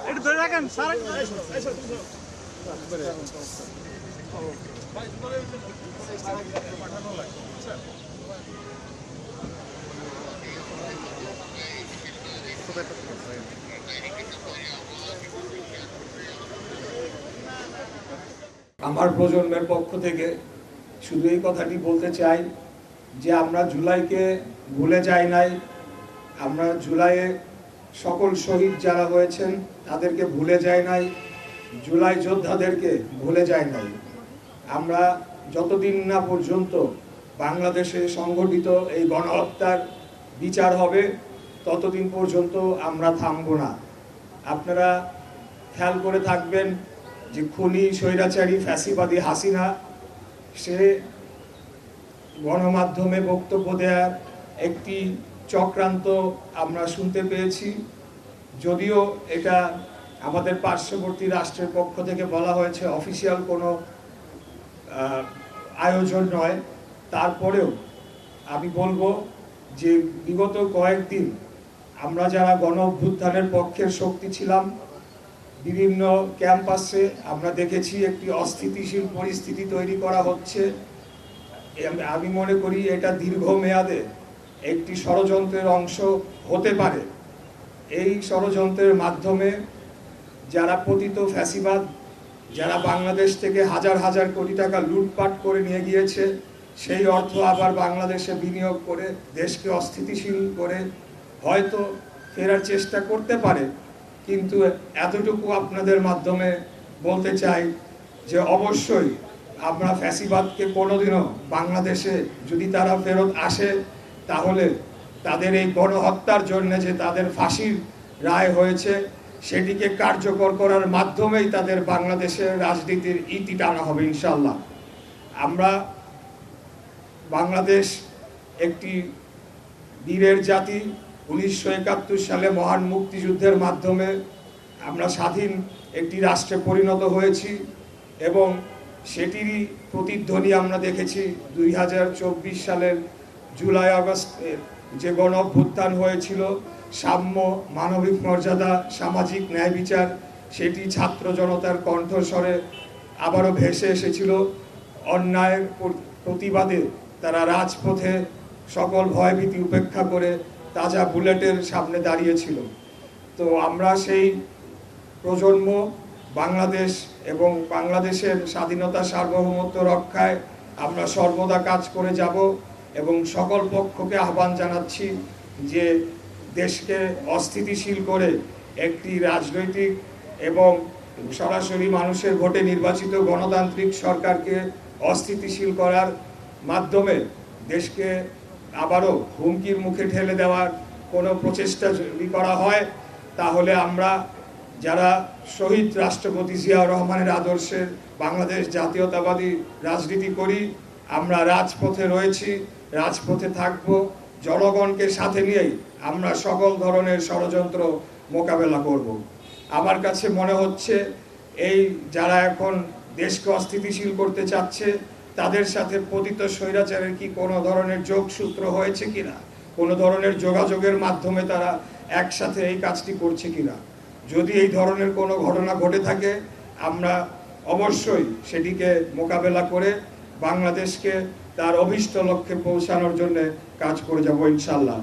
একটু ধরে রাখেন স্যার। আমার প্রজন্মের পক্ষ থেকে শুধু এই কথাটি বলতে চাই যে আমরা জুলাইকে ভুলে যাই নাই। আমরা জুলাইয়ে সকল শহীদ যারা হয়েছেন তাদেরকে ভুলে যাই নাই, জুলাই যোদ্ধাদেরকে ভুলে যাই নাই। আমরা যতদিন না পর্যন্ত বাংলাদেশে সংগঠিত এই গণহত্যার বিচার হবে ততদিন পর্যন্ত আমরা থামব না। আপনারা খেয়াল করে থাকবেন যে খুনি স্বৈরাচারী ফ্যাসিবাদী হাসিনা সে গণমাধ্যমে বক্তব্য দেওয়ার একটি চক্রান্ত আমরা শুনতে পেয়েছি। যদিও এটা আমাদের পার্শ্ববর্তী রাষ্ট্রের পক্ষ থেকে বলা হয়েছে, অফিসিয়াল কোনো আয়োজন নয়, তারপরেও আমি বলবো যে বিগত কয়েকদিন আমরা যারা গণ অভ্যুত্থানের পক্ষের শক্তি ছিলাম, বিভিন্ন ক্যাম্পাসে আমরা দেখেছি একটি অস্থিতিশীল পরিস্থিতি তৈরি করা হচ্ছে। আমি মনে করি এটা দীর্ঘমেয়াদে একটি ষড়যন্ত্রের অংশ হতে পারে। এই ষড়যন্ত্রের মাধ্যমে যারা পতিত ফ্যাসিবাদ, যারা বাংলাদেশ থেকে হাজার হাজার কোটি টাকা লুটপাট করে নিয়ে গিয়েছে, সেই অর্থ আবার বাংলাদেশে বিনিয়োগ করে দেশকে অস্থিতিশীল করে হয়তো ফেরার চেষ্টা করতে পারে। কিন্তু এতটুকু আপনাদের মাধ্যমে বলতে চাই যে অবশ্যই আমরা ফ্যাসিবাদকে কোনোদিনও বাংলাদেশে যদি তারা ফেরত আসে তাহলে তাদের এই গণহত্যার জন্য যে তাদের ফাঁসির রায় হয়েছে সেটিকে কার্যকর করার মাধ্যমেই তাদের বাংলাদেশের রাজনীতির ইতি টানা হবে ইনশাল্লাহ। আমরা বাংলাদেশ একটি বীরের জাতি। 1971 সালে মহান মুক্তিযুদ্ধের মাধ্যমে আমরা স্বাধীন একটি রাষ্ট্রে পরিণত হয়েছি এবং সেটিরই প্রতিধ্বনি আমরা দেখেছি 2024 সালের জুলাই আগস্টে যে গণ অভ্যুত্থান হয়েছিল, সাম্য, মানবিক মর্যাদা, সামাজিক ন্যায় বিচার, সেটি ছাত্র জনতার কণ্ঠস্বরে আবারও ভেসে এসেছিল। অন্যায়ের প্রতিবাদে তারা রাজপথে সকল ভয়ভীতি উপেক্ষা করে তাজা বুলেটের সামনে দাঁড়িয়েছিল। তো আমরা সেই প্রজন্ম বাংলাদেশ এবং বাংলাদেশের স্বাধীনতা সার্বভৌমত্ব রক্ষায় আমরা সর্বদা কাজ করে যাব এবং সকল পক্ষকে আহ্বান জানাচ্ছি যে দেশকে অস্থিতিশীল করে একটি রাজনৈতিক এবং সরাসরি মানুষের ভোটে নির্বাচিত গণতান্ত্রিক সরকারকে অস্থিতিশীল করার মাধ্যমে দেশকে আবারও হুমকির মুখে ঠেলে দেওয়ার কোনো প্রচেষ্টা যদি করা হয় তাহলে আমরা যারা শহীদ রাষ্ট্রপতি জিয়াউর রহমানের আদর্শের বাংলাদেশ জাতীয়তাবাদী রাজনীতি করি, আমরা রাজপথে রয়েছি, রাজপথে থাকব। জনগণকে সাথে নিয়েই আমরা সকল ধরনের ষড়যন্ত্র মোকাবেলা করব। আমার কাছে মনে হচ্ছে এই যারা এখন দেশকে অস্থিতিশীল করতে চাচ্ছে তাদের সাথে পতিত স্বৈরাচারের কি কোনো ধরনের যোগসূত্র হয়েছে কিনা, কোনো ধরনের যোগাযোগের মাধ্যমে তারা একসাথে এই কাজটি করছে কিনা। যদি এই ধরনের কোনো ঘটনা ঘটে থাকে আমরা অবশ্যই সেটিকে মোকাবেলা করে বাংলাদেশকে তার অভীষ্ট লক্ষ্যে পৌঁছানোর জন্য কাজ করে যাব ইনশাল্লাহ।